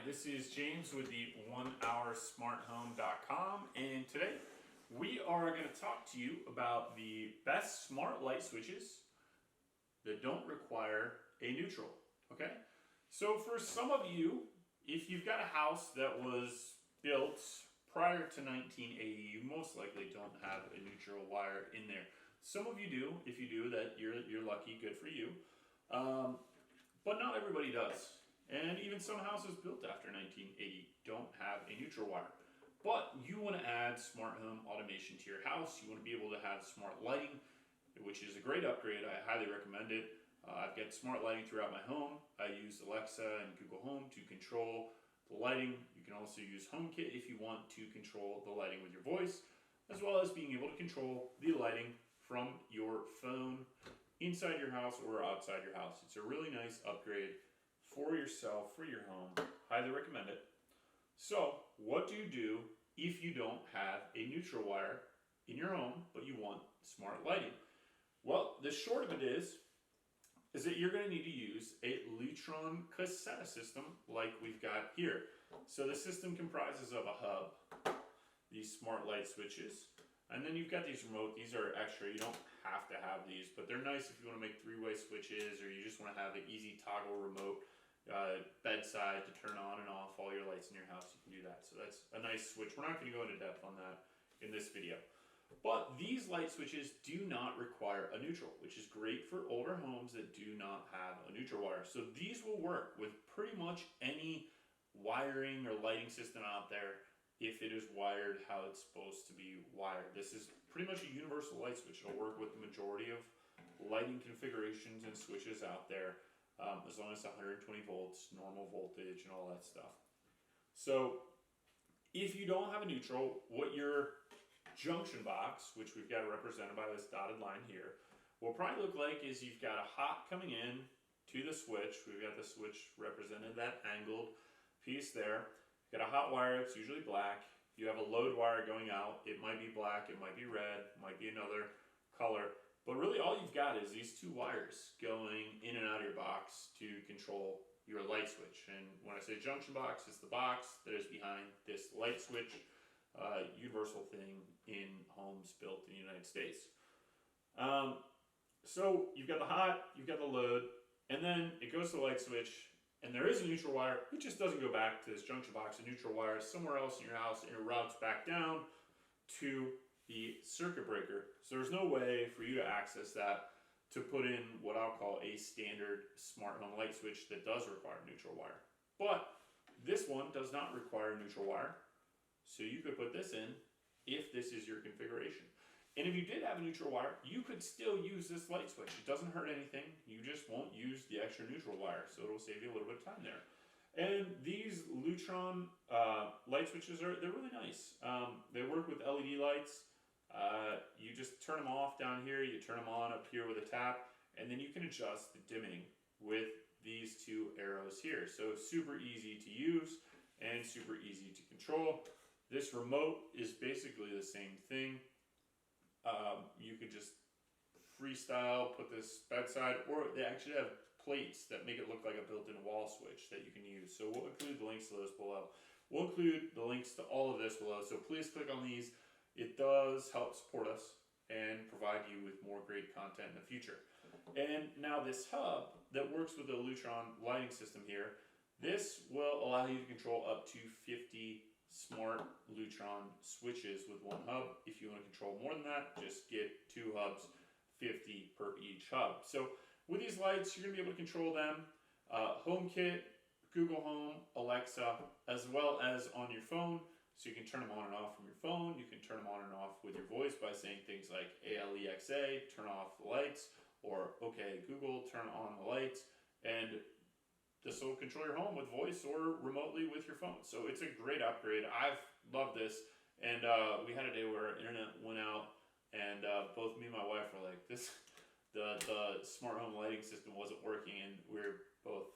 this is James with the 1hoursmarthome.com, and today we are going to talk to you about the best smart light switches that don't require a neutral. Okay, so for some of you, if you've got a house that was built prior to 1980, you most likely don't have a neutral wire in there. Some of you do. If you do, that you're lucky, good for you. But not everybody does. And even some houses built after 1980 don't have a neutral wire. But you want to add smart home automation to your house. You want to be able to have smart lighting, which is a great upgrade. I highly recommend it. I've got smart lighting throughout my home. I use Alexa and Google Home to control the lighting. You can also use HomeKit if you want to control the lighting with your voice, as well as being able to control the lighting from your phone inside your house or outside your house. It's a really nice upgrade for yourself, for your home. Highly recommend it. So, what do you do if you don't have a neutral wire in your home, but you want smart lighting? Well, the short of it is that you're going to need to use a Lutron Caseta system like we've got here. So the system comprises of a hub, these smart light switches, and then you've got these remote. These are extra. You don't have to have these, but they're nice if you want to make three-way switches, or you just want to have an easy toggle remote bedside to turn on and off all your lights in your house. You can do that. So that's a nice switch. We're not going to go into depth on that in this video. But these light switches do not require a neutral, which is great for older homes that do not have a neutral wire. So these will work with pretty much any wiring or lighting system out there if it is wired how it's supposed to be wired. This is pretty much a universal light switch. It'll work with the majority of lighting configurations and switches out there, as long as it's 120 volts, normal voltage, and all that stuff. So if you don't have a neutral, what your junction box, which we've got represented by this dotted line here, will probably look like is you've got a hot coming in to the switch. We've got the switch represented, that angled piece there. You've got a hot wire, it's usually black. You have a load wire going out. It might be black, it might be red, it might be another color. But really all you've got is these two wires going in and out of your box to control your light switch. And when I say junction box, it's the box that is behind this light switch, universal thing in homes built in the United States. So you've got the hot, you've got the load, and then it goes to the light switch, and there is a neutral wire. It just doesn't go back to this junction box. A neutral wire is somewhere else in your house, and it routes back down to the circuit breaker. So there's no way for you to access that to put in what I'll call a standard smart home light switch that does require a neutral wire. But this one does not require a neutral wire, so you could put this in if this is your configuration. And if you did have a neutral wire, you could still use this light switch. It doesn't hurt anything. You just won't use the extra neutral wire, so it'll save you a little bit of time there. And these Lutron light switches they're really nice. They work with LED lights. You just turn them off down here, you turn them on up here with a tap, and then you can adjust the dimming with these two arrows here. So super easy to use and super easy to control. This remote is basically the same thing. You could just freestyle, put this bedside, or they actually have plates that make it look like a built-in wall switch that you can use. So we'll include the links to those below. We'll include the links to all of this below, so please click on these. It does help support us and provide you with more great content in the future. And now this hub that works with the Lutron lighting system here, this will allow you to control up to 50 smart Lutron switches with one hub. If you want to control more than that, just get two hubs, 50 per each hub. So with these lights, you're going to be able to control them HomeKit, Google Home, Alexa, as well as on your phone. So you can turn them on and off from your phone. You can turn them on and off with your voice by saying things like ALEXA, turn off the lights, or OK Google, turn on the lights. And this will control your home with voice or remotely with your phone. So it's a great upgrade. I've loved this. And we had a day where our internet went out, and both me and my wife were like, the smart home lighting system wasn't working, and we were both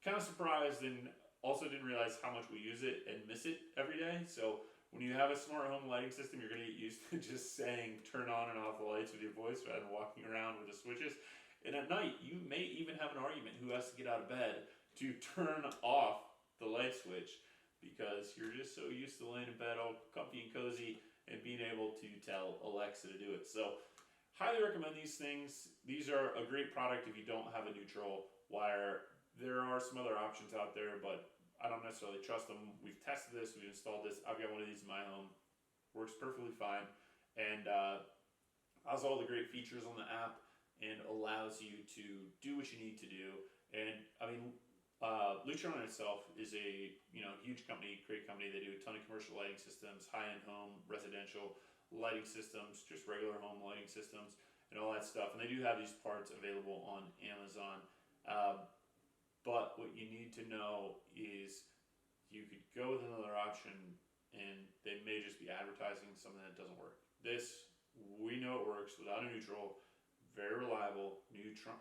kind of surprised and also didn't realize how much we use it and miss it every day. So when you have a smart home lighting system, you're going to get used to just saying turn on and off the lights with your voice rather than walking around with the switches. And at night, you may even have an argument who has to get out of bed to turn off the light switch because you're just so used to laying in bed all comfy and cozy and being able to tell Alexa to do it. So highly recommend these things. These are a great product if you don't have a neutral wire. There are some other options out there, but I don't necessarily trust them. We've tested this, we've installed this. I've got one of these in my home. Works perfectly fine, and has all the great features on the app and allows you to do what you need to do. And I mean, Lutron itself is a huge company, great company. They do a ton of commercial lighting systems, high-end home, residential lighting systems, just regular home lighting systems, and all that stuff. And they do have these parts available on Amazon. But what you need to know is you could go with another option and they may just be advertising something that doesn't work. This, we know it works without a neutral, very reliable. Lutron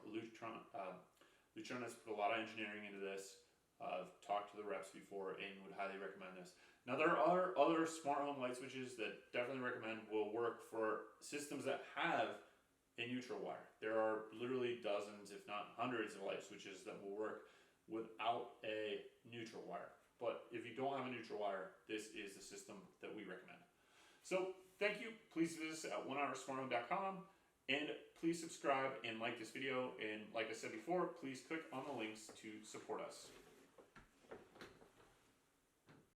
has put a lot of engineering into this. I've talked to the reps before and would highly recommend this. Now there are other smart home light switches that definitely recommend will work for systems that have a neutral wire. There are literally dozens, if not hundreds of light switches that will work without a neutral wire. But if you don't have a neutral wire, this is the system that we recommend. So thank you. Please visit us at onehoursmarthome.com and please subscribe and like this video. And like I said before, please click on the links to support us.